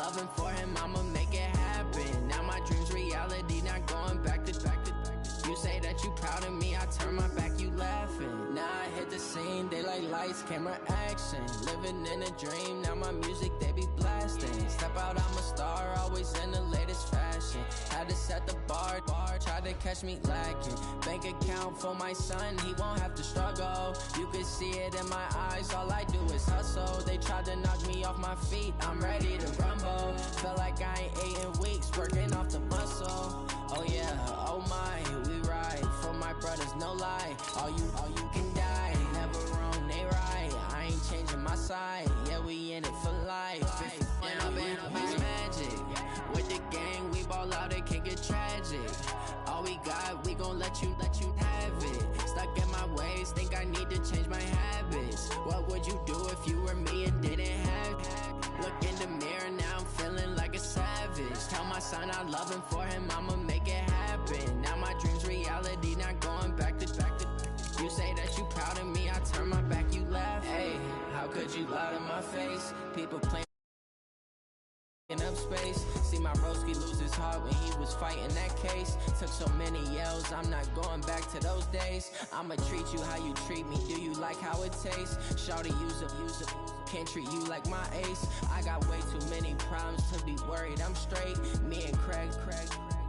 loving for him, I'ma make it happen. Now my dream's reality, not going back to. You say that you proud of me, I turn my back, you laughing. Now I hit the scene, they like lights, camera, action. Living in a dream, now my music, they be blasting. Step out, I'm a star, always in the latest fashion. Had to set the bar, tried to catch me lacking. Bank account for my son, he won't have to struggle. You can see it in my eyes, all I do is hustle. They tried to knock me off my feet, I'm ready to rumble. Felt like I ain't ate in weeks, working off the muscle. Oh yeah, oh my, we ride for my brothers, no lie. All you can die, never wrong, they right. I ain't changing my side, yeah, we in it for life. And I've been magic. With the gang, we ball out, it can get tragic. All we got, we gon' let you have it. Stuck in my ways, think I need to change my habits. What would you do if you were me and didn't have it? Look in the mirror, now I'm feeling like a savage. Tell my son I love him, for him I'ma make it happen. Now my dream's reality, not going back to. You say that you proud of me, I turn my back, you laugh. Hey, how could you lie to my face? People playing up space. See my broski lose his heart when he was fighting that case. Took so many yells, I'm not going back to those days. I'ma treat you how you treat me, do you like how it tastes? Shawty, use it, can't treat you like my ace. I got way too many problems to be worried, I'm straight. Me and Craig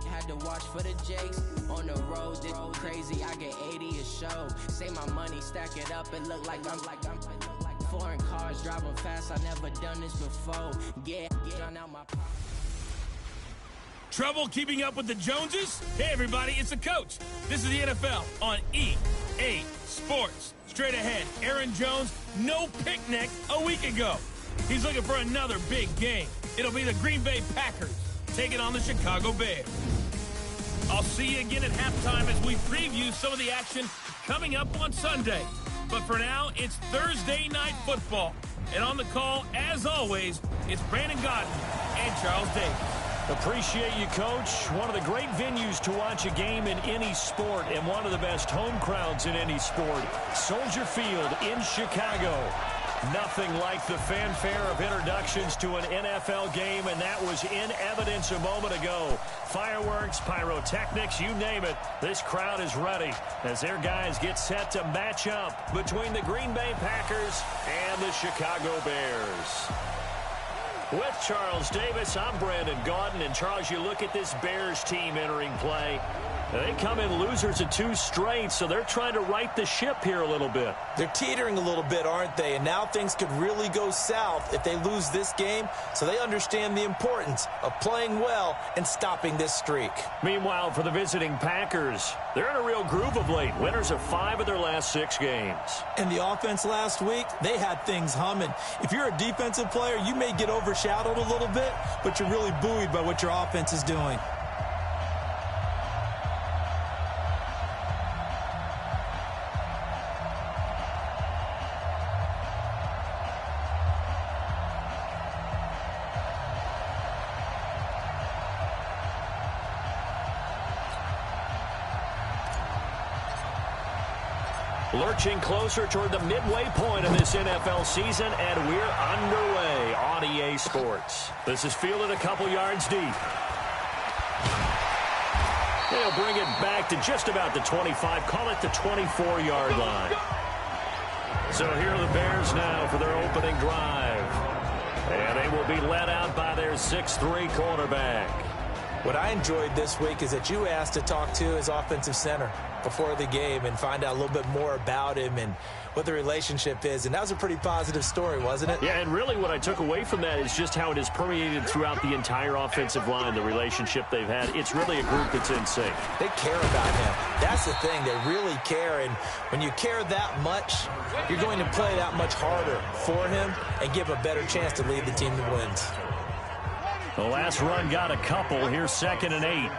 had to watch for the Jakes. On the road, this crazy, I get 80 a show. Say my money, stack it up, it look like I'm foreign cars, driving fast, I never done this before. Yeah, drown out my pocket. Trouble keeping up with the Joneses? Hey everybody, it's the coach. This is the NFL on EA Sports. Straight ahead, Aaron Jones, no picnic a week ago. He's looking for another big game. It'll be the Green Bay Packers taking on the Chicago Bears. I'll see you again at halftime as we preview some of the action coming up on Sunday. But for now, it's Thursday Night Football. And on the call, as always, it's Brandon Godden and Charles Davis. Appreciate you, Coach. One of the great venues to watch a game in any sport and one of the best home crowds in any sport. Soldier Field in Chicago. Nothing like the fanfare of introductions to an NFL game, and that was in evidence a moment ago. Fireworks, pyrotechnics, you name it. This crowd is ready as their guys get set to match up between the Green Bay Packers and the Chicago Bears. With Charles Davis, I'm Brandon Gaudin. And, Charles, you look at this Bears team entering play. They come in losers of 2 straight, so they're trying to right the ship here a little bit. They're teetering a little bit, aren't they? And now things could really go south if they lose this game, so they understand the importance of playing well and stopping this streak. Meanwhile, for the visiting Packers, they're in a real groove of late. Winners of 5 of their last 6 games. And the offense last week, they had things humming. If you're a defensive player, you may get overshadowed a little bit, but you're really buoyed by what your offense is doing. Lurching closer toward the midway point of this NFL season, and we're underway on EA Sports. This is fielded a couple yards deep. They'll bring it back to just about the 25, call it the 24-yard line. So here are the Bears now for their opening drive. And they will be led out by their 6'3 cornerback. What I enjoyed this week is that you asked to talk to his offensive center before the game and find out a little bit more about him and what the relationship is. And that was a pretty positive story, wasn't it? Yeah, and really what I took away from that is just how it has permeated throughout the entire offensive line, the relationship they've had. It's really a group that's in sync. They care about him. That's the thing. They really care. And when you care that much, you're going to play that much harder for him and give a better chance to lead the team to wins. The last run got a couple. Here's 2nd and 8.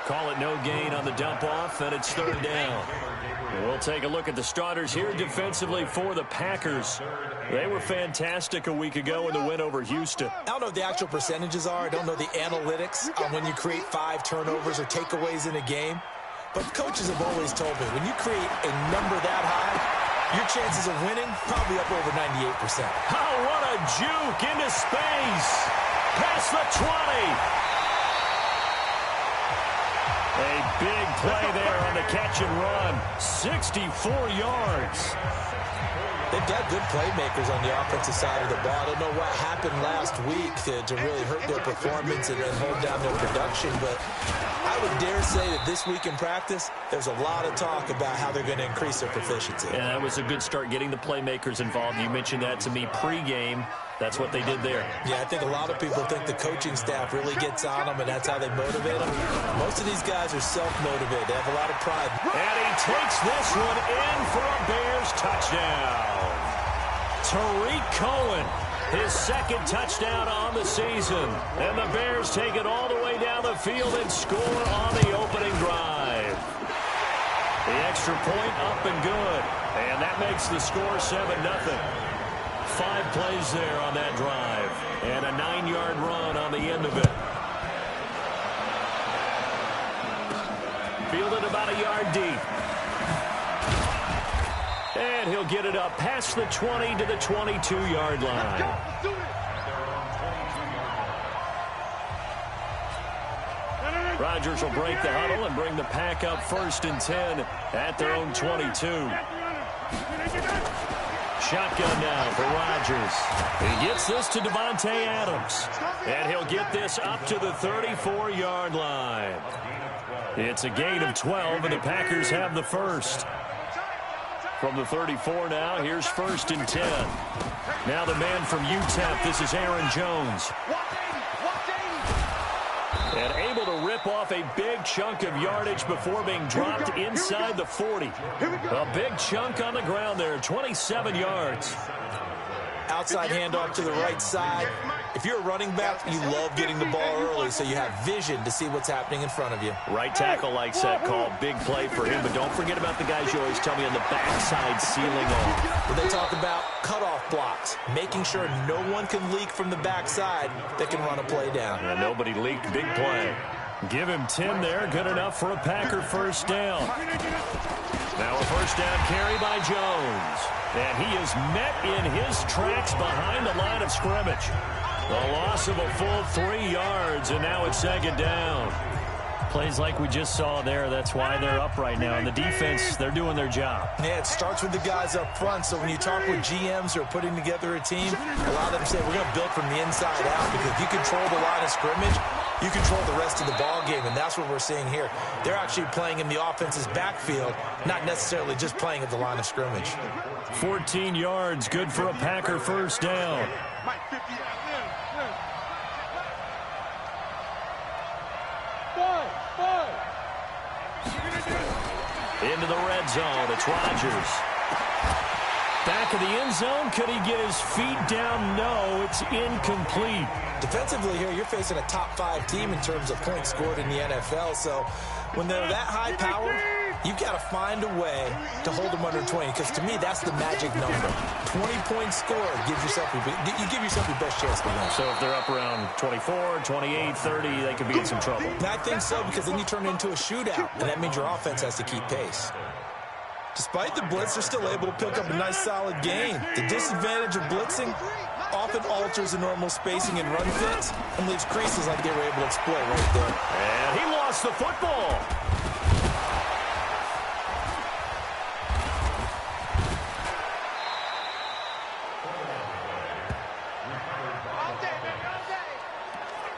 Call it no gain on the dump off, and it's 3rd down. We'll take a look at the starters here defensively for the Packers. They were fantastic a week ago in the win over Houston. I don't know what the actual percentages are. I don't know the analytics on when you create 5 turnovers or takeaways in a game. But coaches have always told me, when you create a number that high, your chances of winning probably up over 98%. Oh, what a juke into space. Past the 20. A big play there on the catch and run. 64 yards. They've got good playmakers on the offensive side of the ball. I don't know what happened last week to really hurt their performance and hold down their production, but I would dare say that this week in practice, there's a lot of talk about how they're going to increase their proficiency. Yeah, that was a good start getting the playmakers involved. You mentioned that to me pregame. That's what they did there. Yeah, I think a lot of people think the coaching staff really gets on them, and that's how they motivate them. Most of these guys are self-motivated. They have a lot of pride. And he takes this one in for a Bears touchdown. Tariq Cohen, his second touchdown on the season. And the Bears take it all the way down the field and score on the opening drive. The extra point up and good. And that makes the score 7-0. 5 plays there on that drive. And a 9-yard run on the end of it. Fielded about a yard deep. And he'll get it up past the 20 to the 22-yard line. Rodgers will break the huddle and bring the Pack up 1st and 10 at their own 22. Shotgun now for Rodgers. He gets this to Devontae Adams. And he'll get this up to the 34-yard line. It's a gain of 12, and the Packers have the first. From the 34 now, here's 1st and 10. Now the man from UTEP, this is Aaron Jones. And able to rip off a big chunk of yardage before being dropped inside the 40. A big chunk on the ground there, 27 yards. Outside handoff to the right side. If you're a running back, you love getting the ball early so you have vision to see what's happening in front of you. Right tackle likes that call. Big play for him, but don't forget about the guys you always tell me on the backside sealing off. When they talk about cutoff blocks, making sure no one can leak from the backside that can run a play down. And nobody leaked. Big play. Give him 10 there. Good enough for a Packer first down. Now a first down carry by Jones. And he is met in his tracks behind the line of scrimmage. A loss of a full 3 yards, and now it's 2nd down. Plays like we just saw there. That's why they're up right now. And the defense, they're doing their job. Yeah, it starts with the guys up front. So when you talk with GMs who are putting together a team, a lot of them say we're going to build from the inside out, because if you control the line of scrimmage, you control the rest of the ball game, and that's what we're seeing here. They're actually playing in the offense's backfield, not necessarily just playing at the line of scrimmage. 14 yards, good for a Packer first down. Into the red zone, it's Rodgers. Back of the end zone, could he get his feet down? No, it's incomplete. Defensively here, you're facing a top 5 team in terms of points scored in the NFL, so when they're that high powered, you've got to find a way to hold them under 20, because to me, that's the magic number. 20 points scored gives yourself you give yourself your best chance to win. So if they're up around 24, 28, 30, they could be in some trouble. And I think so, because then you turn it into a shootout, and that means your offense has to keep pace. Despite the blitz, they're still able to pick up a nice, solid gain. The disadvantage of blitzing often alters the normal spacing and run fits and leaves creases like they were able to exploit right there. And he lost the football.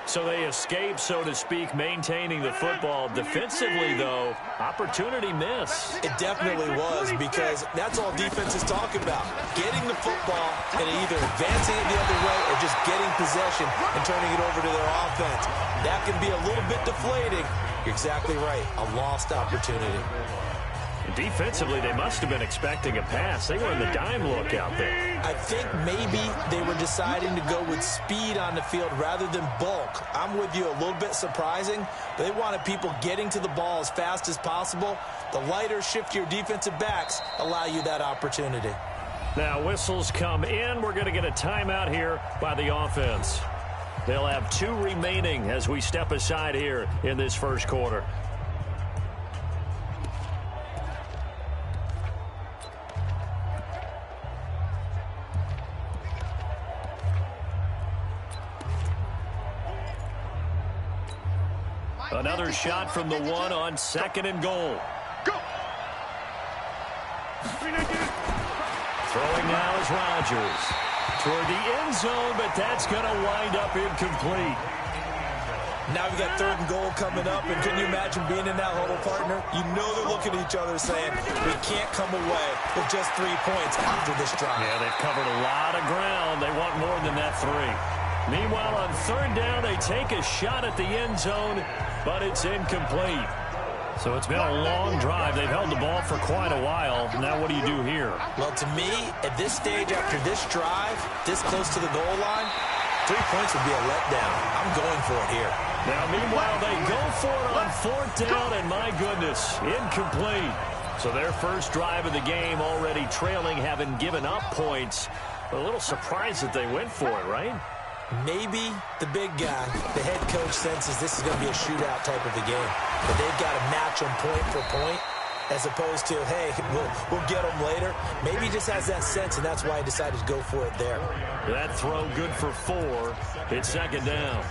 So they escape, so to speak, maintaining the football. Defensively, though, opportunity miss. It definitely was, because that's all defense is talking about. Getting the football and either advancing it the other way or just getting possession and turning it over to their offense. That can be a little bit deflating. You're exactly right. A lost opportunity. Defensively, they must have been expecting a pass. They were in the dime look out there. I think maybe they were deciding to go with speed on the field rather than bulk. I'm with you, a little bit surprising. They wanted people getting to the ball as fast as possible. The lighter, shiftier defensive backs allow you that opportunity. Now whistles come in. We're going to get a timeout here by the offense. They'll have 2 remaining as we step aside here in this first quarter. Another shot from the 1 on 2nd and goal. Throwing now is Rodgers. Toward the end zone, but that's going to wind up incomplete. Now we got 3rd and goal coming up, and can you imagine being in that huddle, partner? You know they're looking at each other saying, we can't come away with just 3 points after this drive. Yeah, they've covered a lot of ground. They want more than that 3. Meanwhile, on 3rd down, they take a shot at the end zone, but it's incomplete. So it's been a long drive. They've held the ball for quite a while. Now what do you do here? Well, to me, at this stage after this drive, this close to the goal line, 3 points would be a letdown. I'm going for it here. Now, meanwhile, they go for it on 4th down, and my goodness, incomplete. So their first drive of the game already trailing, having given up points. A little surprised that they went for it, right? Maybe the big guy, the head coach, senses this is going to be a shootout type of a game. But they've got to match them point for point as opposed to, hey, we'll get them later. Maybe he just has that sense, and that's why he decided to go for it there. That throw good for 4. It's 2nd down.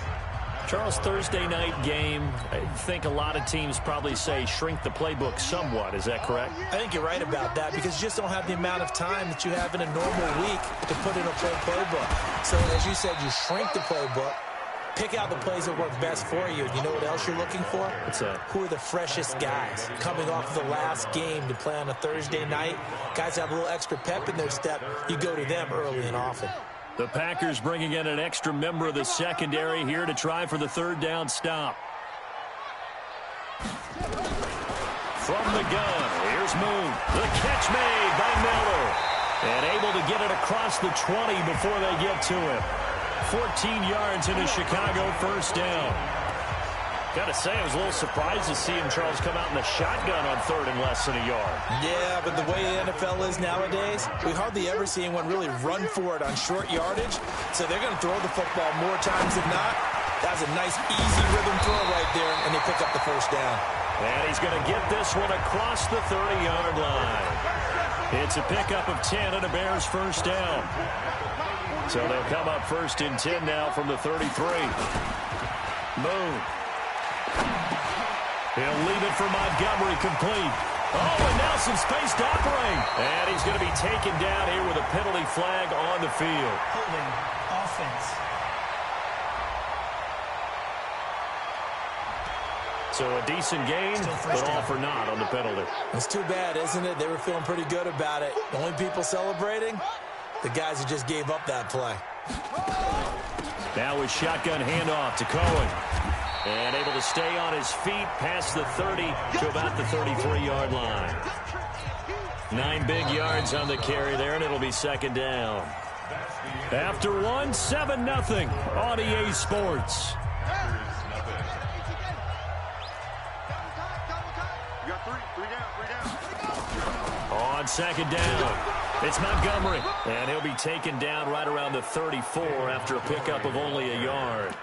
Charles, Thursday night game, I think a lot of teams probably say shrink the playbook somewhat. Is that correct? I think you're right about that because you just don't have the amount of time that you have in a normal week to put in a full playbook. So, as you said, you shrink the playbook, pick out the plays that work best for you. You know what else you're looking for? What's that? Who are the freshest guys coming off the last game to play on a Thursday night? Guys have a little extra pep in their step. You go to them early and often. The Packers bringing in an extra member of the secondary here to try for the 3rd down stop. From the gun, here's Moon. The catch made by Miller. And able to get it across the 20 before they get to him. 14 yards in a Chicago 1st down. Got to say, I was a little surprised to see him, Charles, come out in the shotgun on 3rd and less than a yard. Yeah, but the way the NFL is nowadays, we hardly ever see anyone really run for it on short yardage. So they're going to throw the football more times than not. That's a nice, easy rhythm throw right there, and they pick up the 1st down. And he's going to get this one across the 30-yard line. It's a pickup of 10 and a Bears 1st down. So they'll come up 1st and 10 now from the 33. Moon. He'll leave it for Montgomery, complete. Oh, and now some space to operate. And he's going to be taken down here with a penalty flag on the field. Holding offense. So a decent game, but all for naught on the penalty. It's too bad, isn't it? They were feeling pretty good about it. The only people celebrating, the guys who just gave up that play. Now with shotgun handoff to Cohen. And able to stay on his feet past the 30 to about the 33-yard line. 9 big yards on the carry there, and it'll be 2nd down. After 1, 7-0 on EA Sports. On 2nd down, it's Montgomery. And he'll be taken down right around the 34 after a pickup of only a yard.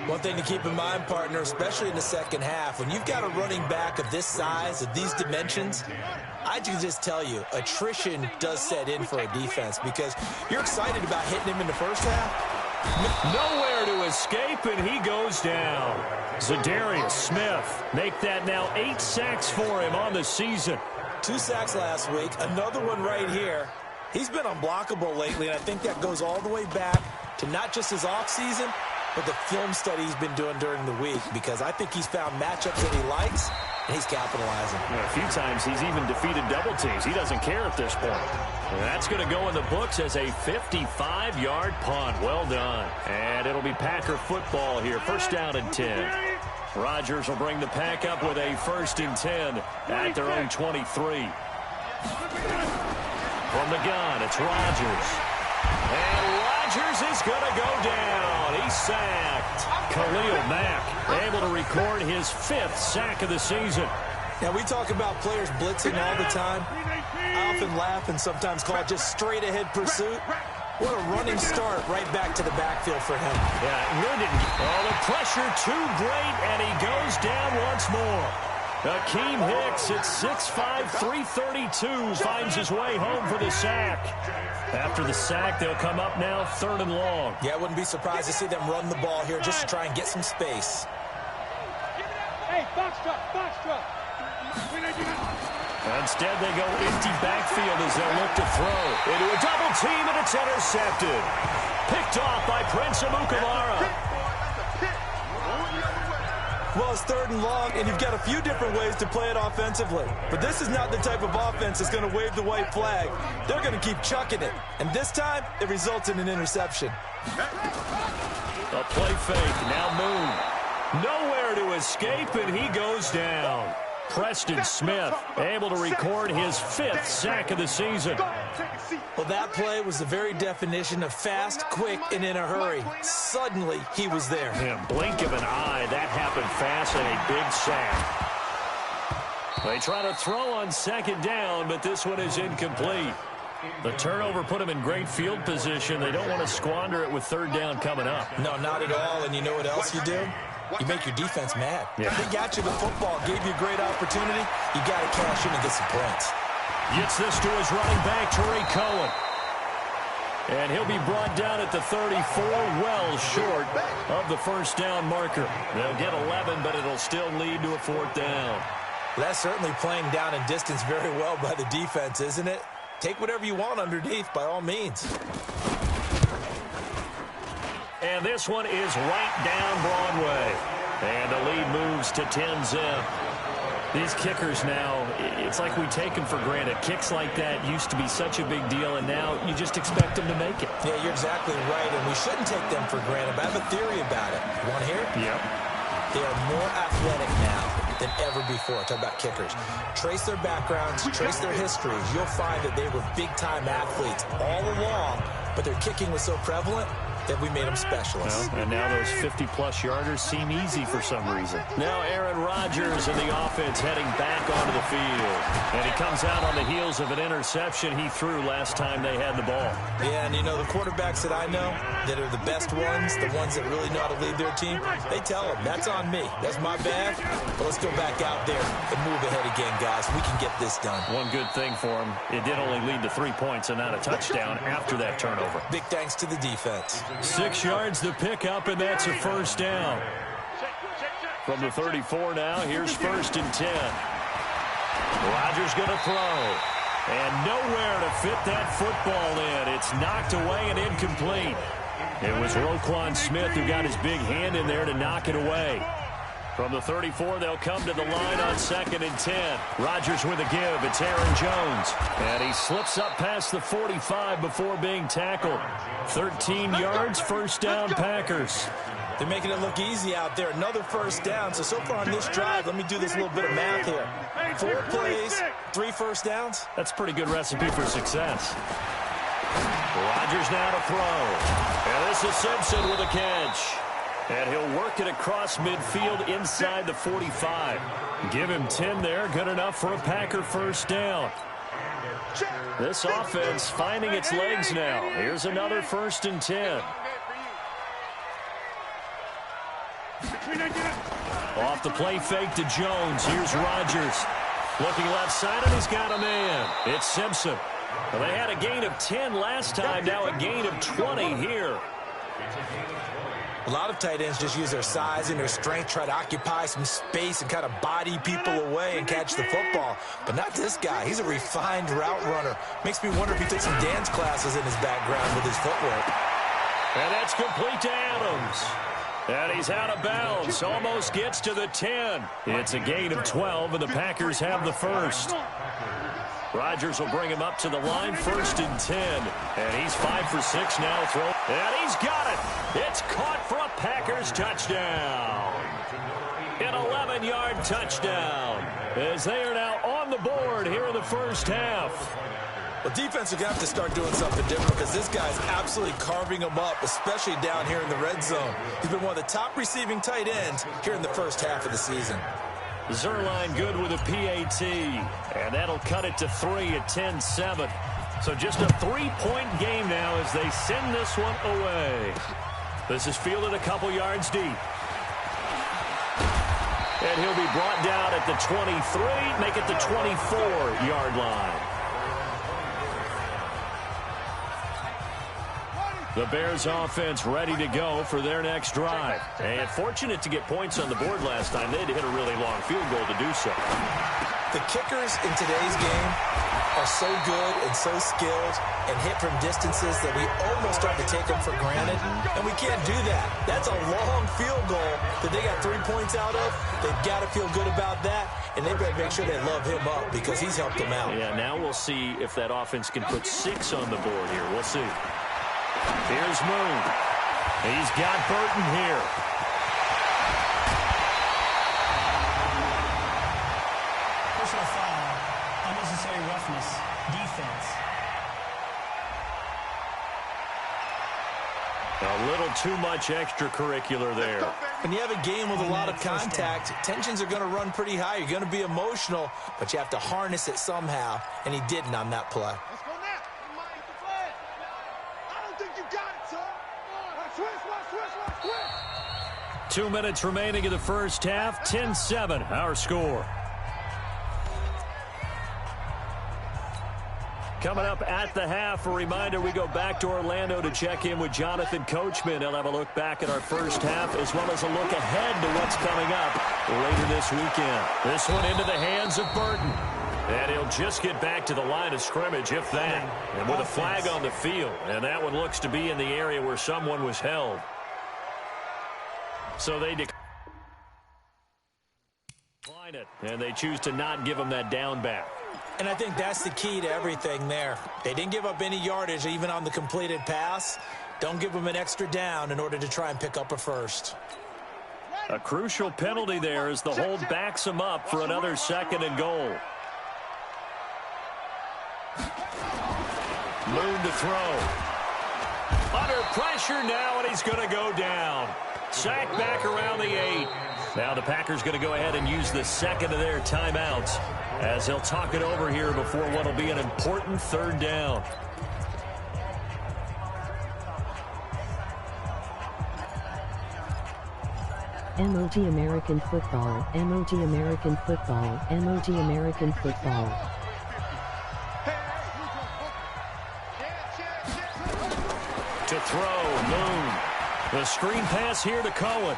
One thing to keep in mind, partner, especially in the second half, when you've got a running back of this size, of these dimensions, I can just tell you, attrition does set in for a defense because you're excited about hitting him in the first half. Nowhere to escape, and he goes down. Zadarius Smith make that now 8 sacks for him on the season. 2 sacks last week, another one right here. He's been unblockable lately, and I think that goes all the way back to not just his offseason, but the film study he's been doing during the week, because I think he's found matchups that he likes, and he's capitalizing. A few times he's even defeated double teams. He doesn't care at this point. And that's going to go in the books as a 55-yard punt. Well done. And it'll be Packer football here. 1st down and 10. Rodgers will bring the Pack up with a 1st and 10 at their own 23. From the gun, it's Rodgers. And Rodgers is going to go down. He's sacked. Khalil Mack able to record his 5th sack of the season. Now, we talk about players blitzing all the time. I often laugh and sometimes call it just straight-ahead pursuit. What a running start right back to the backfield for him. Yeah, it really didn't. Oh, the pressure too great, and he goes down once more. Akeem Hicks at 6'5", 332 finds his way home for the sack. After the sack, they'll come up now 3rd and long. Yeah, I wouldn't be surprised to see them run the ball here just to try and get some space. Instead, they go empty backfield as they'll look to throw. Into a double team, and it's intercepted. Picked off by Prince Amukamara. Well, it's 3rd and long, and you've got a few different ways to play it offensively. But this is not the type of offense that's going to wave the white flag. They're going to keep chucking it. And this time, it results in an interception. A play fake, now Moon. Nowhere to escape, and he goes down. Preston Smith able to record his 5th sack of the season. Well, that play was the very definition of fast, quick, and in a hurry. Suddenly, he was there. Yeah, blink of an eye, that happened fast, and a big sack. They try to throw on 2nd down, but this one is incomplete. The turnover put them in great field position. They don't want to squander it with 3rd down coming up. No, not at all. And you know what else you do? You make your defense mad. Yeah. They got you the football, gave you a great opportunity. You got to cash in and get some points. Gets this to his running back, Tariq Cohen. And he'll be brought down at the 34, well short of the 1st down marker. They'll get 11, but it'll still lead to a 4th down. That's certainly playing down in distance very well by the defense, isn't it? Take whatever you want underneath, by all means. And this one is right down Broadway. And the lead moves to 10-zip. These kickers now, it's like we take them for granted. Kicks like that used to be such a big deal, and now you just expect them to make it. Yeah, you're exactly right, and we shouldn't take them for granted. But I have a theory about it. You want to hear it? Yep. They are more athletic now than ever before. Talk about kickers. Trace their backgrounds, trace their histories. You'll find that they were big-time athletes all along, but their kicking was so prevalent that we made them specialists. Well, and now those 50-plus yarders seem easy for some reason. Now Aaron Rodgers and the offense heading back onto the field. And he comes out on the heels of an interception he threw last time they had the ball. Yeah, and you know, the quarterbacks that I know that are the best ones, the ones that really know how to lead their team, they tell them, that's on me. That's my bad. But let's go back out there and move ahead again, guys. We can get this done. One good thing for him, it did only lead to 3 points and not a touchdown after that turnover. Big thanks to the defense. 6 yards to pick up, and that's a 1st down. From the 34 now, here's 1st and 10. Rodgers going to throw. And nowhere to fit that football in. It's knocked away and incomplete. It was Roquan Smith who got his big hand in there to knock it away. From the 34, they'll come to the line on 2nd and 10. Rodgers with a give. It's Aaron Jones. And he slips up past the 45 before being tackled. 13 yards, 1st down Packers. They're making it look easy out there. Another 1st down. So far on this drive, let me do this little bit of math here. 4 plays, 3 1st downs. That's a pretty good recipe for success. Rodgers now to throw. And this is Simpson with a catch. And he'll work it across midfield inside the 45. Give him 10 there. Good enough for a Packer 1st down. This offense finding its legs now. Here's another 1st and 10. Off the play fake to Jones. Here's Rodgers. Looking left side, and he's got a man. It's Simpson. Well, they had a gain of 10 last time. Now a gain of 20 here. A lot of tight ends just use their size and their strength, try to occupy some space and kind of body people away and catch the football. But not this guy. He's a refined route runner. Makes me wonder if he took some dance classes in his background with his footwork. And that's complete to Adams. And he's out of bounds. Almost gets to the 10. It's a gain of 12, and the Packers have the 1st. Rodgers will bring him up to the line, 1st and 10. And he's 5 for 6 now. And he's got it. It's caught for a Packers touchdown. An 11-yard touchdown. As they are now on the board here in the 1st half. Well, defense are going to have to start doing something different because this guy's absolutely carving them up, especially down here in the red zone. He's been one of the top receiving tight ends here in the 1st half of the season. Zerline good with a PAT, and that'll cut it to 3 at 10-7. So just a 3-point game now as they send this one away. This is fielded a couple yards deep. And he'll be brought down at the 23, make it the 24-yard line. The Bears offense ready to go for their next drive. And fortunate to get points on the board last time. They had to hit a really long field goal to do so. The kickers in today's game are so good and so skilled and hit from distances that we almost start to take them for granted, and we can't do that. That's a long field goal that they got 3 points out of. They've got to feel good about that, and they better make sure they love him up because he's helped them out. Yeah, now we'll see if that offense can put 6 on the board here. We'll see. Here's Moon. He's got Burton here. Personal foul, unnecessary roughness, defense. A little too much extracurricular there. When you have a game with a lot of contact, tensions are going to run pretty high. You're going to be emotional, but you have to harness it somehow, and he didn't on that play. 2 minutes remaining in the first half. 10-7, our score. Coming up at the half, a reminder, we go back to Orlando to check in with Jonathan Coachman. He'll have a look back at our first half as well as a look ahead to what's coming up later this weekend. This one into the hands of Burton. And he'll just get back to the line of scrimmage, if that. And with a flag on the field. And that one looks to be in the area where someone was held. So they decline it, and they choose to not give him that down back. And I think that's the key to everything there. They didn't give up any yardage even on the completed pass. Don't give them an extra down in order to try and pick up a first. A crucial penalty there as the hold backs him up for another 2nd and goal. Moon to throw. Under pressure now, and he's going to go down. Sack back around the 8. Now the Packers going to go ahead and use the 2nd of their timeouts as he'll talk it over here before what will be an important 3rd down. MOG American football, MOG American football, MOG American football. To throw, Moon. The screen pass here to Cohen.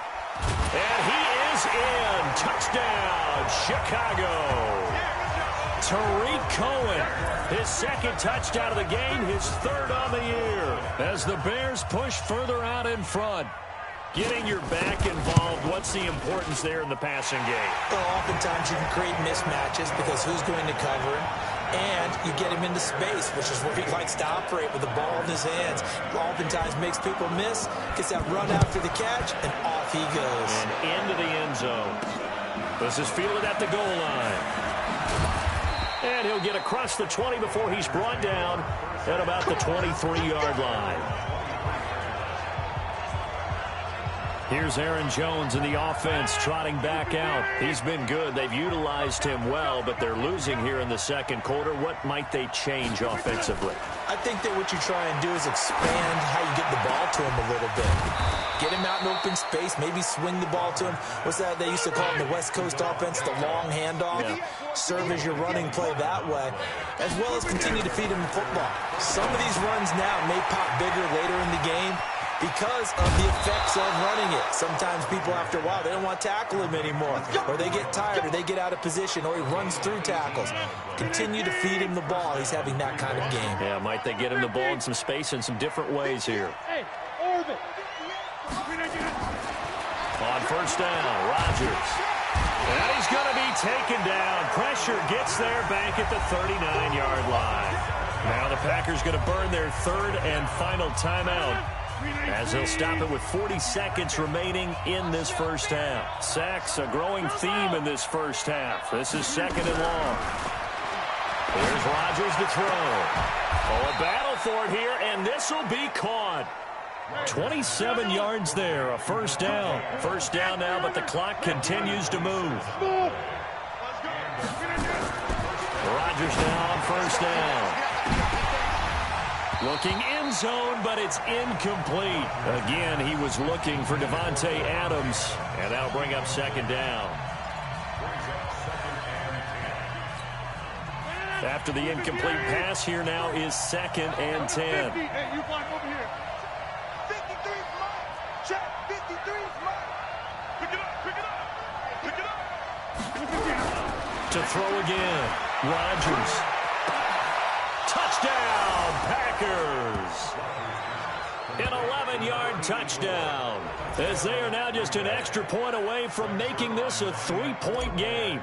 And he is in. Touchdown, Chicago. Tariq Cohen, his 2nd touchdown of the game, his 3rd on the year. As the Bears push further out in front. Getting your back involved, what's the importance there in the passing game? Well, oftentimes you can create mismatches because who's going to cover him? And you get him into space, which is where he likes to operate with the ball in his hands. Oftentimes makes people miss, gets that run after the catch, and off he goes. And into the end zone. This is fielded at the goal line. And he'll get across the 20 before he's brought down at about the 23-yard line. Here's Aaron Jones in the offense trotting back out. He's been good. They've utilized him well, but they're losing here in the 2nd quarter. What might they change offensively? I think that what you try and do is expand how you get the ball to him a little bit. Get him out in open space, maybe swing the ball to him. What's that they used to call in the West Coast offense, the long handoff? Yeah. Serve as your running play that way, as well as continue to feed him the football. Some of these runs now may pop bigger later in the game because of the effects of running it. Sometimes people, after a while, they don't want to tackle him anymore, or they get tired, or they get out of position, or he runs through tackles. Continue to feed him the ball. He's having that kind of game. Yeah, might they get him the ball in some space in some different ways here. On 1st down, Rodgers. And he's going to be taken down. Pressure gets there back at the 39-yard line. Now the Packers going to burn their 3rd and final timeout, as they'll stop it with 40 seconds remaining in this first half. Sacks, a growing theme in this first half. This is 2nd and long. Here's Rodgers to throw. Oh, a battle for it here, and this will be caught. 27 yards there, a 1st down. 1st down now, but the clock continues to move. Rodgers now on 1st down. Looking end zone, but it's incomplete. Again, he was looking for Devontae Adams, and that'll bring up 2nd down. After the incomplete pass, here now is 2nd and 10. To throw again. Rodgers. Touchdown, Packers. An 11-yard touchdown, as they are now just an extra point away from making this a 3-point game.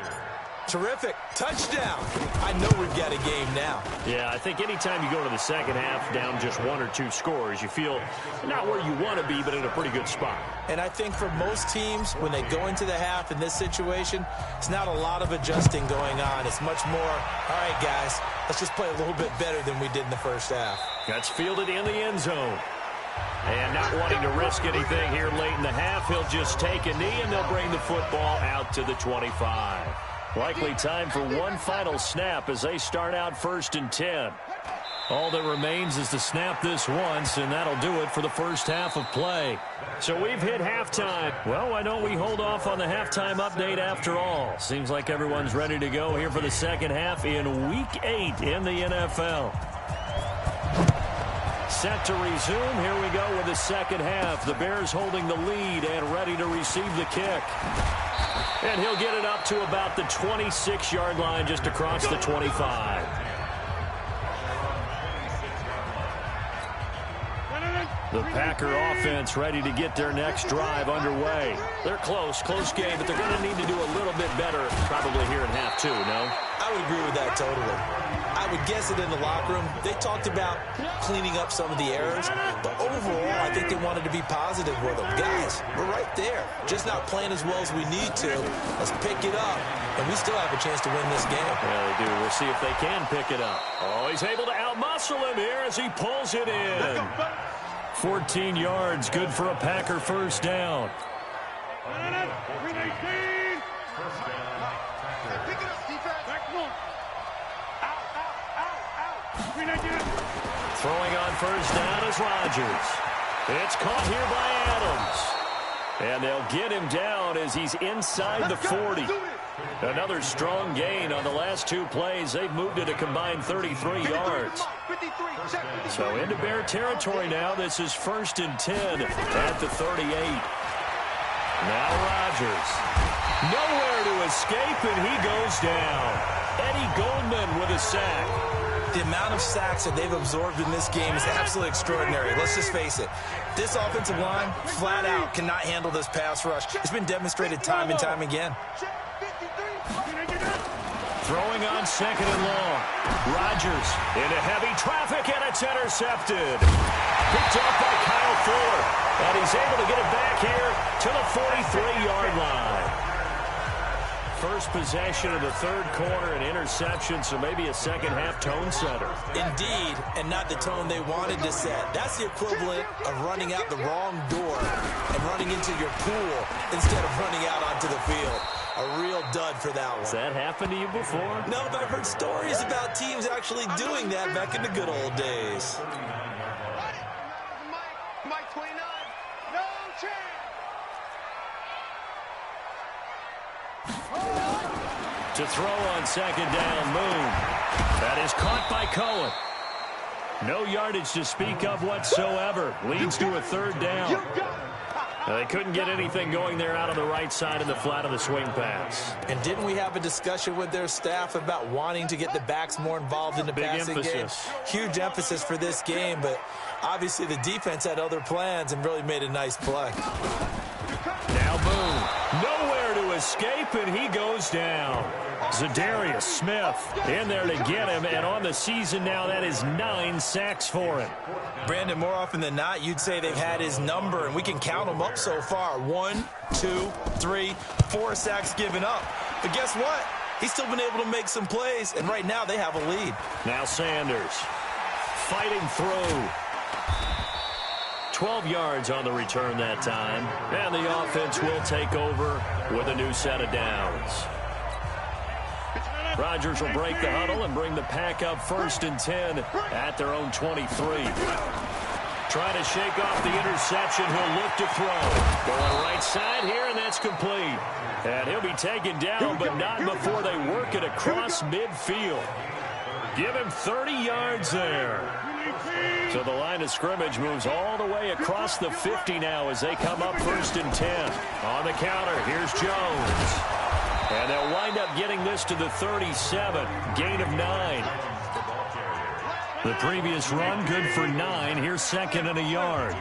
Terrific. Touchdown. I know we've got a game now. Yeah, I think anytime you go to the second half down just 1 or 2 scores, you feel not where you want to be, but in a pretty good spot. And I think for most teams, when they go into the half in this situation, it's not a lot of adjusting going on. It's much more, all right, guys, let's just play a little bit better than we did in the first half. That's fielded in the end zone. And not wanting to risk anything here late in the half, he'll just take a knee, and they'll bring the football out to the 25. Likely time for one final snap as they start out 1st and 10. All that remains is to snap this once, and that'll do it for the first half of play. So we've hit halftime. Well, why don't we hold off on the halftime update after all? Seems like everyone's ready to go here for the second half in Week 8 in the NFL. Set to resume. Here we go with the second half. The Bears holding the lead and ready to receive the kick. And he'll get it up to about the 26-yard line, just across the 25. The Packer offense ready to get their next drive underway. They're close game, but they're going to need to do a little bit better probably here in half 2, no? I would agree with that totally. I would guess it in the locker room. They talked about cleaning up some of the errors, but overall, I think they wanted to be positive with them. Guys, we're right there. Just not playing as well as we need to. Let's pick it up, and we still have a chance to win this game. Yeah, they do. We'll see if they can pick it up. Oh, he's able to outmuscle him here as he pulls it in. 14 yards, good for a Packer first down. Throwing on first down is Rodgers. It's caught here by Adams. And they'll get him down as he's inside the 40. Another strong gain on the last 2 plays. They've moved it a combined 33 yards. So into Bear territory now. This is 1st and 10 at the 38. Now Rodgers. Nowhere to escape, and he goes down. Eddie Goldman with a sack. The amount of sacks that they've absorbed in this game is absolutely extraordinary. Let's just face it. This offensive line, flat out, cannot handle this pass rush. It's been demonstrated time and time again. Throwing on 2nd and long. Rodgers into heavy traffic, and it's intercepted. Picked up by Kyle Fuller. And he's able to get it back here to the 43-yard line. First possession of the 3rd quarter, an interception, so maybe a second-half tone setter. Indeed, and not the tone they wanted to set. That's the equivalent of running out the wrong door and running into your pool instead of running out onto the field. A real dud for that one. Has that happened to you before? No, but I've heard stories about teams actually doing that back in the good old days. Mike 29, no chance. To throw on 2nd down, Moon. That is caught by Cohen. No yardage to speak of whatsoever. Leads to a 3rd down. They couldn't get anything going there out on the right side of the flat of the swing pass. And didn't we have a discussion with their staff about wanting to get the backs more involved in the passing game? Huge emphasis for this game, but obviously the defense had other plans and really made a nice play. Now Boone, nowhere to escape, and he goes down. Zadarius Smith in there to get him, and on the season now, that is 9 sacks for him. Brandon, more often than not, you'd say they've had his number, and we can count them up so far. 1, 2, 3, 4 sacks given up. But guess what? He's still been able to make some plays, and right now they have a lead. Now Sanders fighting through. 12 yards on the return that time, and the offense will take over with a new set of downs. Rodgers will break the huddle and bring the pack up 1st and 10 at their own 23. Trying to shake off the interception. He'll look to throw. Going right side here, and that's complete. And he'll be taken down, but not before they work it across midfield. Give him 30 yards there. So the line of scrimmage moves all the way across the 50 now as they come up 1st and 10. On the counter, here's Jones. And they'll wind up getting this to the 37. Gain of 9. The previous run, good for 9. Here's 2nd and a yard.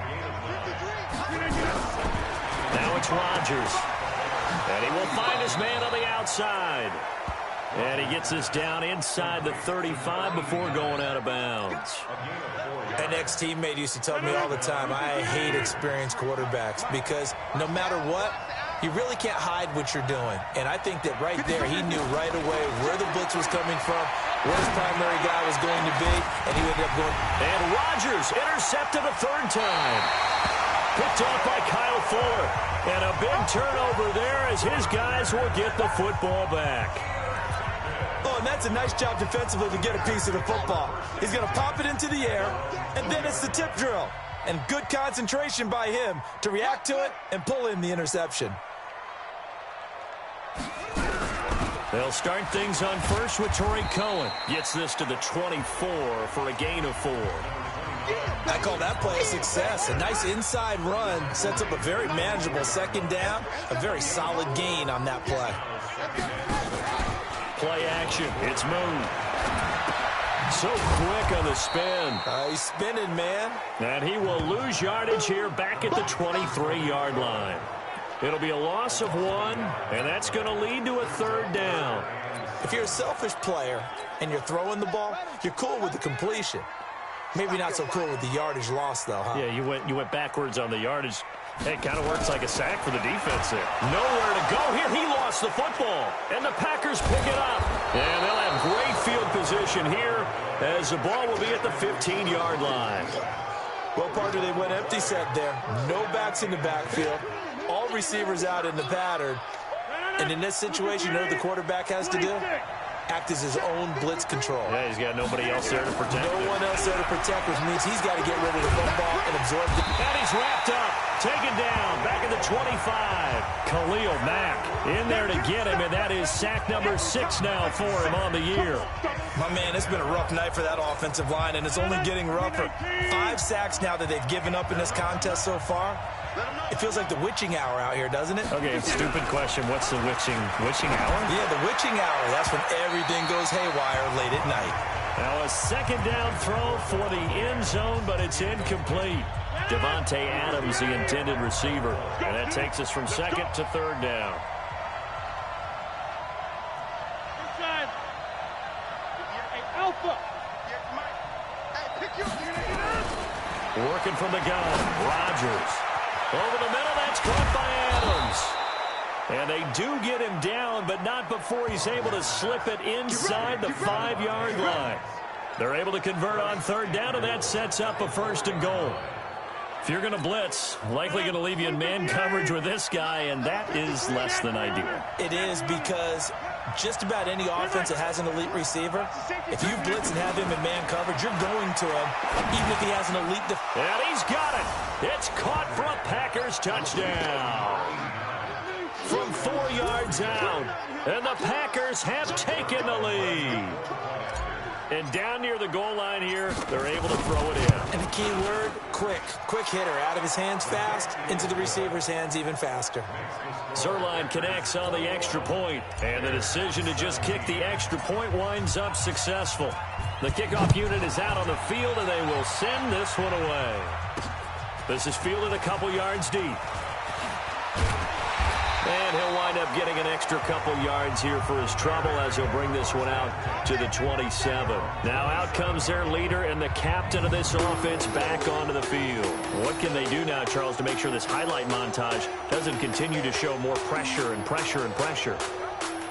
Now it's Rodgers. And he will find his man on the outside. And he gets this down inside the 35 before going out of bounds. An ex-teammate used to tell me all the time, I hate experienced quarterbacks because no matter what, you really can't hide what you're doing. And I think that right there, he knew right away where the blitz was coming from, where his primary guy was going to be, and he ended up going. And Rodgers intercepted a 3rd time. Picked off by Kyle Fuller. And a big turnover there as his guys will get the football back. Oh, and that's a nice job defensively to get a piece of the football. He's going to pop it into the air, and then it's the tip drill. And good concentration by him to react to it and pull in the interception. They'll start things on first with Torrey Cohen. Gets this to the 24 for a gain of 4. I call that play a success. A nice inside run sets up a very manageable 2nd down. A very solid gain on that play. Play action. It's Moon. So quick on the spin. He's spinning, man. And he will lose yardage here back at the 23-yard line. It'll be a loss of 1, and that's going to lead to a 3rd down. If you're a selfish player and you're throwing the ball, you're cool with the completion. Maybe not so cool with the yardage loss, though, huh? Yeah, you went backwards on the yardage. It kind of works like a sack for the defense there. Nowhere to go here. He lost the football, and the Packers pick it up. And they'll have great field position here as the ball will be at the 15-yard line. Well, partner, they went empty set there. No backs in the backfield. All receivers out in the pattern. And in this situation, you know what the quarterback has to do? Act as his own blitz control. Yeah, he's got nobody else there to protect him. No one else there to protect, which means he's got to get rid of the football and absorb the... And he's wrapped up, taken down, back at the 25. Khalil Mack in there to get him, and that is sack number 6 now for him on the year. My man, it's been a rough night for that offensive line, and it's only getting rougher. 5 sacks now that they've given up in this contest so far. It feels like the witching hour out here, doesn't it? Okay, stupid question. What's the witching hour? Yeah, the witching hour. That's when everything goes haywire late at night. Now a 2nd down throw for the end zone, but it's incomplete. Devontae Adams, the intended receiver. And that takes us from 2nd to 3rd down. Working from the gun, Rodgers. Over the middle, that's caught by Adams. And they do get him down, but not before he's able to slip it inside the 5-yard line. They're able to convert on 3rd down, and that sets up a 1st and goal. If you're going to blitz, likely going to leave you in man coverage with this guy, and that is less than ideal. It is because just about any offense that has an elite receiver, if you blitz and have him in man coverage, you're going to him, even if he has an elite defense. And he's got it. It's caught for a Packers touchdown. From 4 yards out, and the Packers have taken the lead. And down near the goal line here, they're able to throw it in. And the key word, quick. Quick hitter. Out of his hands fast, into the receiver's hands even faster. Zerline connects on the extra point, and the decision to just kick the extra point winds up successful. The kickoff unit is out on the field, and they will send this one away. This is fielded a couple yards deep. And he'll wind up getting an extra couple yards here for his trouble as he'll bring this one out to the 27. Now out comes their leader and the captain of this offense back onto the field. What can they do now, Charles, to make sure this highlight montage doesn't continue to show more pressure and pressure and pressure?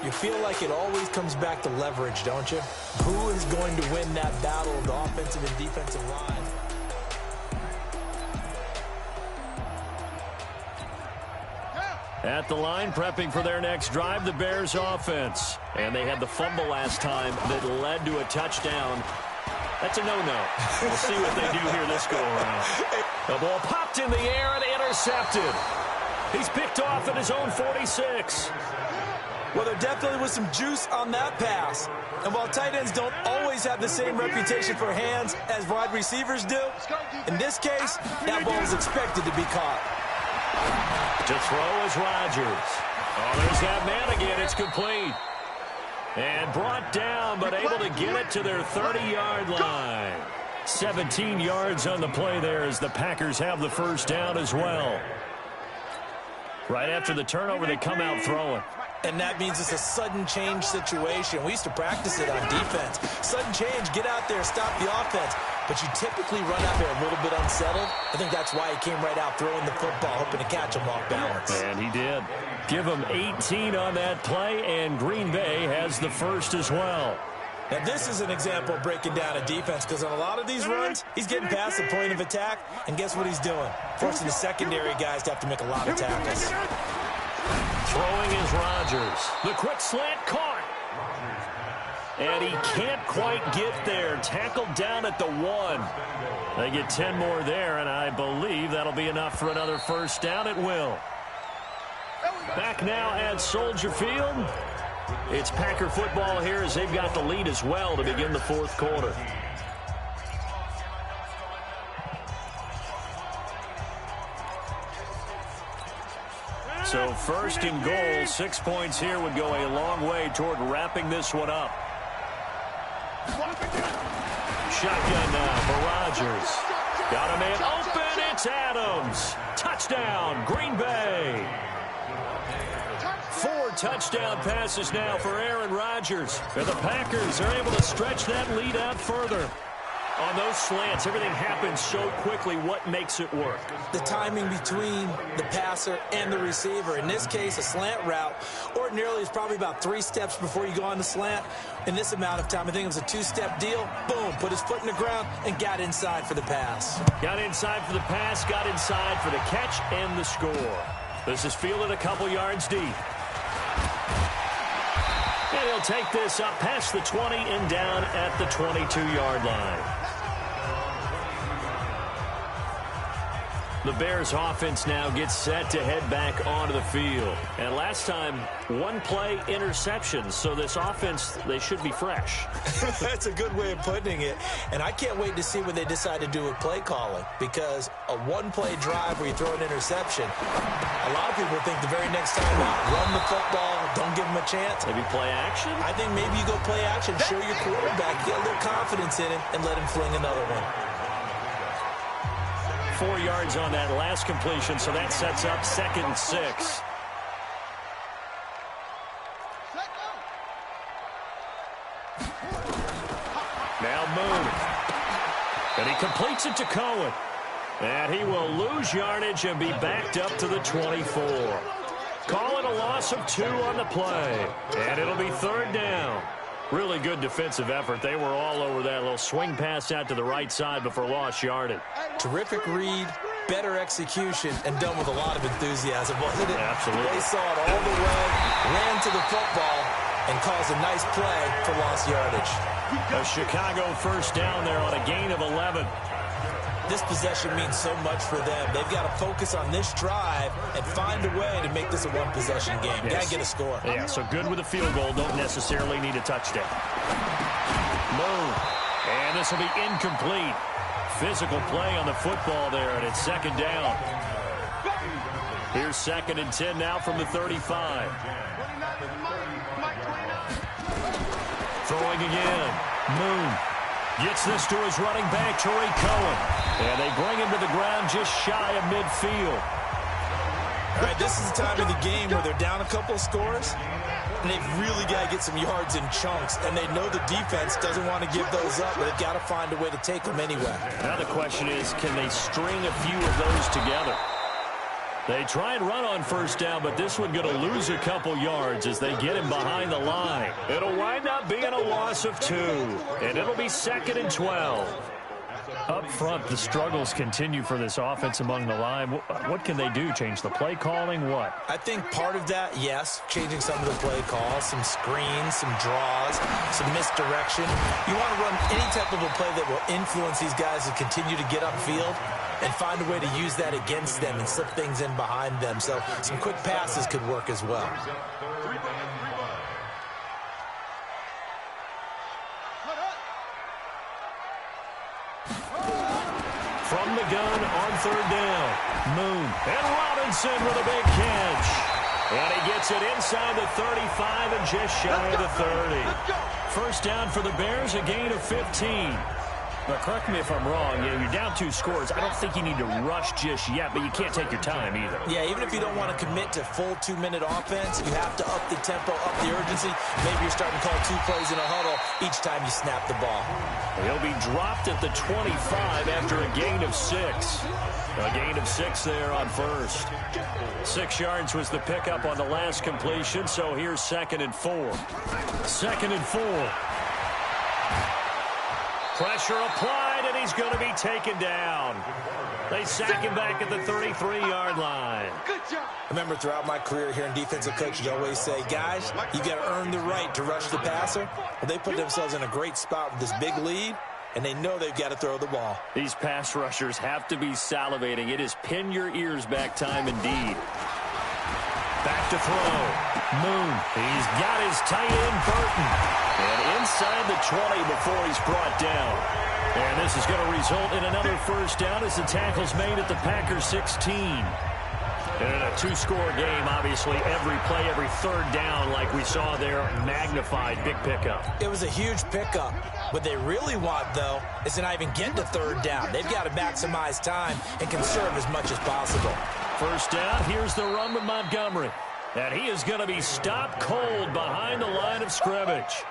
You feel like it always comes back to leverage, don't you? Who is going to win that battle of the offensive and defensive line? At the line, prepping for their next drive, the Bears offense. And they had the fumble last time that led to a touchdown. That's a no-no. We'll see what they do here this go-around. The ball popped in the air and intercepted. He's picked off at his own 46. Well, there definitely was some juice on that pass. And while tight ends don't always have the same reputation for hands as wide receivers do, in this case, that ball was expected to be caught. To throw is Rodgers. Oh, there's that man again. It's complete. And brought down, but able to get it to their 30-yard line. 17 yards on the play there as the Packers have the first down as well. Right after the turnover, they come out throwing. And that means it's a sudden change situation. We used to practice it on defense. Sudden change, get out there, stop the offense. But you typically run out there a little bit unsettled. I think that's why he came right out throwing the football, hoping to catch him off balance. And he did. Give him 18 on that play, and Green Bay has the first as well. Now, this is an example of breaking down a defense, because on a lot of these runs, he's getting past the point of attack, and guess what he's doing? Forcing the secondary guys to have to make a lot of tackles. Throwing is Rodgers. The quick slant caught. And he can't quite get there. Tackled down at the 1. They get 10 more there, and I believe that'll be enough for another first down. It will. Back now at Soldier Field. It's Packer football here as they've got the lead as well to begin the fourth quarter. So first and goal, 6 points here would go a long way toward wrapping this one up. Shotgun now for Rodgers. Got a man open. It's Adams. Touchdown, Green Bay. 4 touchdown passes now for Aaron Rodgers. And the Packers are able to stretch that lead out further. On those slants, everything happens so quickly. What makes it work? The timing between the passer and the receiver. In this case, a slant route ordinarily is probably about 3 steps before you go on the slant. In this amount of time, I think it was a 2-step deal. Boom, put his foot in the ground and got inside for the pass. Got inside for the pass, got inside for the catch and the score. This is fielded a couple yards deep. And he'll take this up past the 20 and down at the 22-yard line. The Bears offense now gets set to head back onto the field. And last time, 1 play interception. So this offense, they should be fresh. That's a good way of putting it. And I can't wait to see what they decide to do with play calling. Because a 1-play drive where you throw an interception, a lot of people think the very next time out, run the football, don't give him a chance. Maybe play action? I think maybe you go play action, show your quarterback, get a little confidence in him, and let him fling another one. 4 yards on that last completion, so that sets up 2nd and 6. Now Moon. And he completes it to Cohen. And he will lose yardage and be backed up to the 24. Call it a loss of 2 on the play. And it'll be 3rd down. Really good defensive effort. They were all over that little swing pass out to the right side before lost yardage. Terrific read, better execution, and done with a lot of enthusiasm, wasn't it? Absolutely. They saw it all the way, ran to the football, and caused a nice play for lost yardage. A Chicago first down there on a gain of 11. This possession means so much for them. They've got to focus on this drive and find a way to make this a 1-possession game. Yes. Got to get a score. Yeah, so good with a field goal. Don't necessarily need a touchdown. Moon. And this will be incomplete. Physical play on the football there, and it's 2nd down. Here's 2nd and 10 now from the 35. Throwing again. Moon gets this to his running back, Tariq Cohen. And they bring him to the ground just shy of midfield. All right, this is the time of the game where they're down a couple of scores, and they've really got to get some yards in chunks, and they know the defense doesn't want to give those up, but they've got to find a way to take them anyway. Now the question is, can they string a few of those together? They try and run on first down, but this one going to lose a couple yards as they get him behind the line. It'll wind up being a loss of 2, and it'll be 2nd and 12. Up front, the struggles continue for this offense among the line. What can they do? Change the play calling? What? I think part of that, yes, changing some of the play calls, some screens, some draws, some misdirection. You want to run any type of a play that will influence these guys to continue to get upfield and find a way to use that against them and slip things in behind them. So some quick passes could work as well. gun on third down. Moon and Robinson with a big catch. And he gets it inside the 35 and just shy of the 30. First down for the Bears, a gain of 15. Now, correct me if I'm wrong. You're down 2 scores. I don't think you need to rush just yet, but you can't take your time either. Yeah, even if you don't want to commit to full 2-minute offense, you have to up the tempo, up the urgency. Maybe you're starting to call 2 plays in a huddle each time you snap the ball. He'll be dropped at the 25 after a gain of 6. A gain of 6 there on first. 6 yards was the pickup on the last completion, so here's 2nd and 4. 2nd and 4. Pressure applied, and he's going to be taken down. They sack him back at the 33-yard line. Good job. Remember, throughout my career here in defensive coaches, always say, guys, you got to earn the right to rush the passer. Well, they put themselves in a great spot with this big lead, and they know they've got to throw the ball. These pass rushers have to be salivating. It is pin your ears back time indeed. Back to throw. Moon. He's got his tight end, Burton. And inside the 20 before he's brought down. And this is going to result in another first down as the tackle's made at the Packers 16. And in a 2-score game, obviously, every play, every third down, like we saw there, magnified, big pickup. It was a huge pickup. What they really want, though, is to not even get to third down. They've got to maximize time and conserve as much as possible. First down, here's the run with Montgomery. And he is going to be stopped cold behind the line of scrimmage.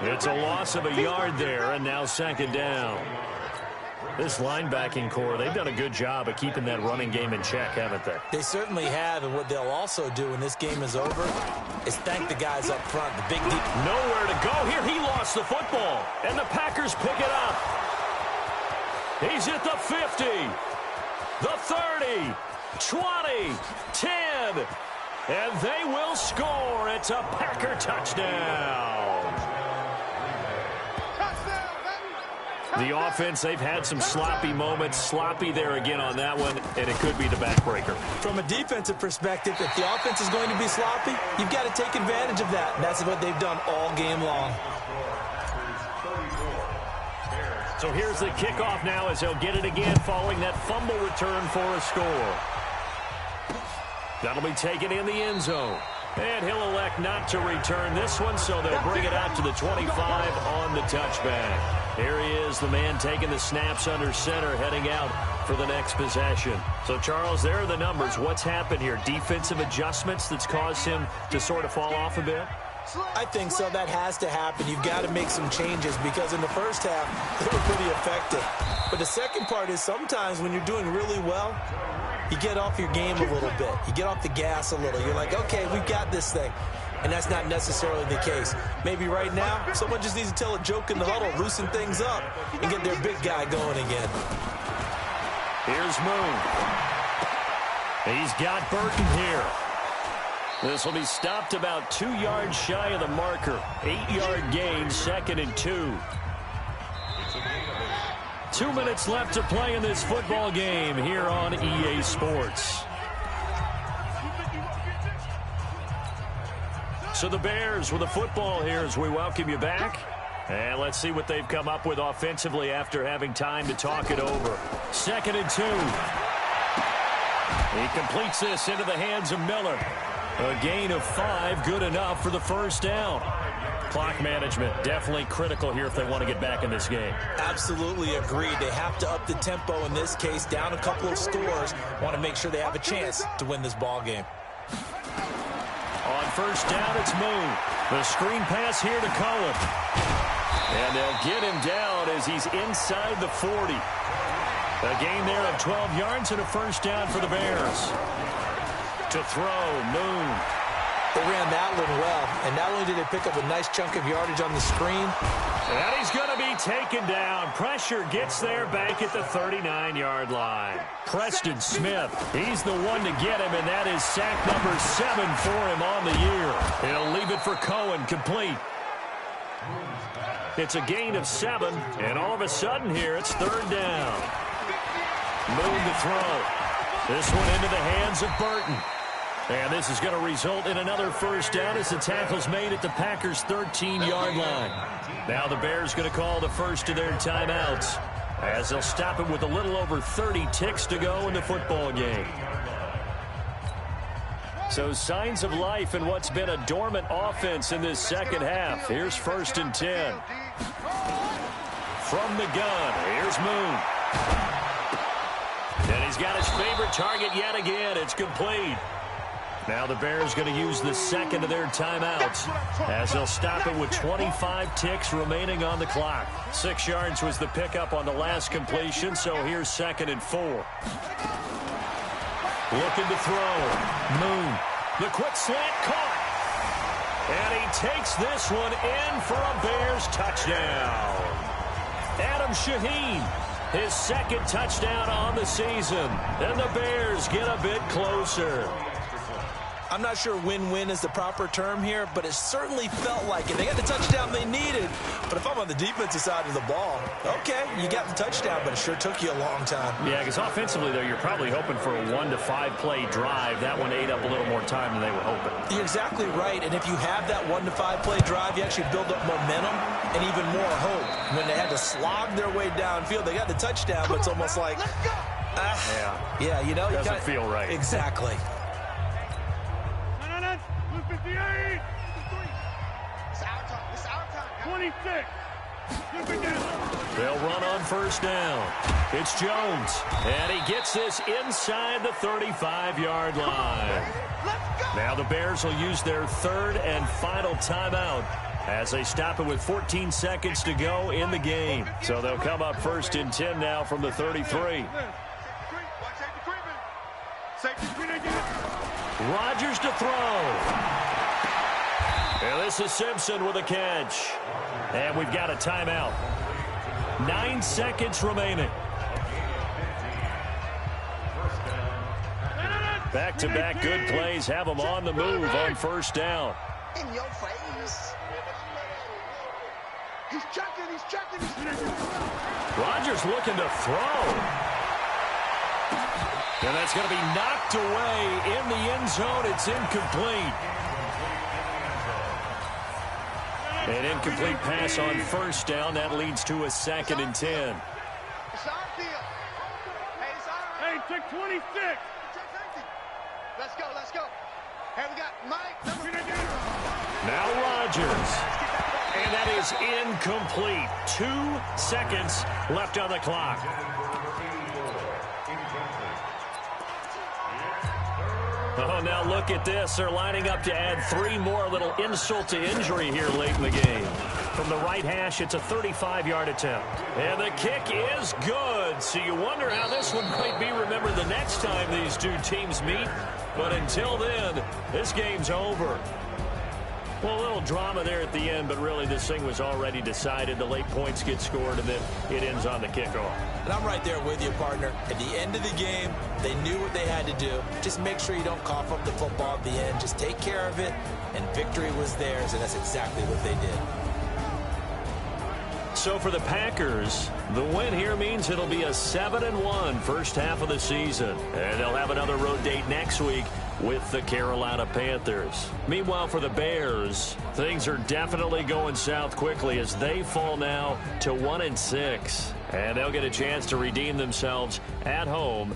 It's a loss of a yard there, and now 2nd down. This linebacking core, they've done a good job of keeping that running game in check, haven't they? They certainly have, and what they'll also do when this game is over is thank the guys up front, the big deep. Nowhere to go here. He lost the football, and the Packers pick it up. He's at the 50, the 30, 20, 10, and they will score. It's a Packer touchdown. The offense, they've had some sloppy moments. Sloppy there again on that one, and it could be the backbreaker. From a defensive perspective, if the offense is going to be sloppy, you've got to take advantage of that. And that's what they've done all game long. So here's the kickoff now as they'll get it again following that fumble return for a score. That'll be taken in the end zone. And he'll elect not to return this one, so they'll bring it out to the 25 on the touchback. Here he is, the man taking the snaps under center, heading out for the next possession. So, Charles, there are the numbers. What's happened here? Defensive adjustments that's caused him to sort of fall off a bit? I think so. That has to happen. You've got to make some changes because in the first half, they were pretty effective. But the second part is sometimes when you're doing really well, you get off your game a little bit. You get off the gas a little. You're like, okay, we've got this thing. And that's not necessarily the case. Maybe right now, someone just needs to tell a joke in the huddle, loosen things up, and get their big guy going again. Here's Moon. He's got Burton here. This will be stopped about 2 yards shy of the marker. 8-yard gain, 2nd and 2. 2 minutes left to play in this football game here on EA Sports. So the Bears with the football here as we welcome you back. And let's see what they've come up with offensively after having time to talk it over. 2nd and 2. He completes this into the hands of Miller. A gain of 5, good enough for the first down. Clock management definitely critical here if they want to get back in this game. Absolutely agreed. They have to up the tempo in this case, down a couple of scores. Want to make sure they have a chance to win this ball game. On first down, it's Moon. The screen pass here to Cohen. And they'll get him down as he's inside the 40. A gain there of 12 yards and a first down for the Bears. To throw, Moon. They ran that one well, and not only did they pick up a nice chunk of yardage on the screen. And he's going to be taken down. Pressure gets there back at the 39-yard line. Preston Smith, he's the one to get him, and that is sack number 7 for him on the year. He'll leave it for Cohen, complete. It's a gain of 7, and all of a sudden here, it's 3rd down. Moon to throw. This one into the hands of Burton. And this is going to result in another first down as the tackle's made at the Packers' 13-yard line. Now the Bears going to call the first of their timeouts as they'll stop it with a little over 30 ticks to go in the football game. So signs of life in what's been a dormant offense in this second half. Here's 1st and 10. From the gun, here's Moon. And he's got his favorite target yet again. It's complete. Now the Bears going to use the second of their timeouts as they'll stop it with 25 ticks remaining on the clock. 6 yards was the pickup on the last completion, so here's 2nd and 4. Looking to throw. Moon. The quick slant caught. And he takes this one in for a Bears touchdown. Adam Shaheen, his 2nd touchdown on the season. And the Bears get a bit closer. I'm not sure win-win is the proper term here, but it certainly felt like it. They got the touchdown they needed, but if I'm on the defensive side of the ball, okay, you got the touchdown, but it sure took you a long time. Yeah, because offensively, though, you're probably hoping for a 1 to 5 play drive. That one ate up a little more time than they were hoping. You're exactly right, and if you have that 1 to 5 play drive, you actually build up momentum and even more hope. When they had to slog their way downfield, they got the touchdown, but it's almost like, yeah, you know, doesn't feel right. Exactly. 58. It's our time. It's our time. 26. They'll run on 1st down. It's Jones, and he gets this inside the 35-yard line. Now the Bears will use their 3rd and final timeout as they stop it with 14 seconds to go in the game. So they'll come up 1st and 10 now from the 33. Rodgers to throw. And this is Simpson with a catch. And we've got a timeout. 9 seconds remaining. Back-to-back good plays have them on the move on 1st down. In your face. He's checking. Rodgers looking to throw. And that's going to be knocked away in the end zone. It's incomplete. An incomplete pass on 1st down. That leads to a 2nd and 10. It's our deal. Hey, it's our. Hey, take 26. Let's go. Hey, we got Mike. Now Rodgers. And that is incomplete. 2 seconds left on the clock. Oh, now look at this. They're lining up to add 3 more. A little insult to injury here late in the game. From the right hash, it's a 35-yard attempt. And the kick is good. So you wonder how this one might be remembered the next time these two teams meet. But until then, this game's over. Well, a little drama there at the end, but really this thing was already decided. The late points get scored, and then it ends on the kickoff. And I'm right there with you, partner. At the end of the game, they knew what they had to do. Just make sure you don't cough up the football at the end. Just take care of it, and victory was theirs, and that's exactly what they did. So for the Packers, the win here means it'll be a 7-1 first half of the season. And they'll have another road date next week with the Carolina Panthers. Meanwhile, for the Bears, things are definitely going south quickly as they fall now to 1-6. And they'll get a chance to redeem themselves at home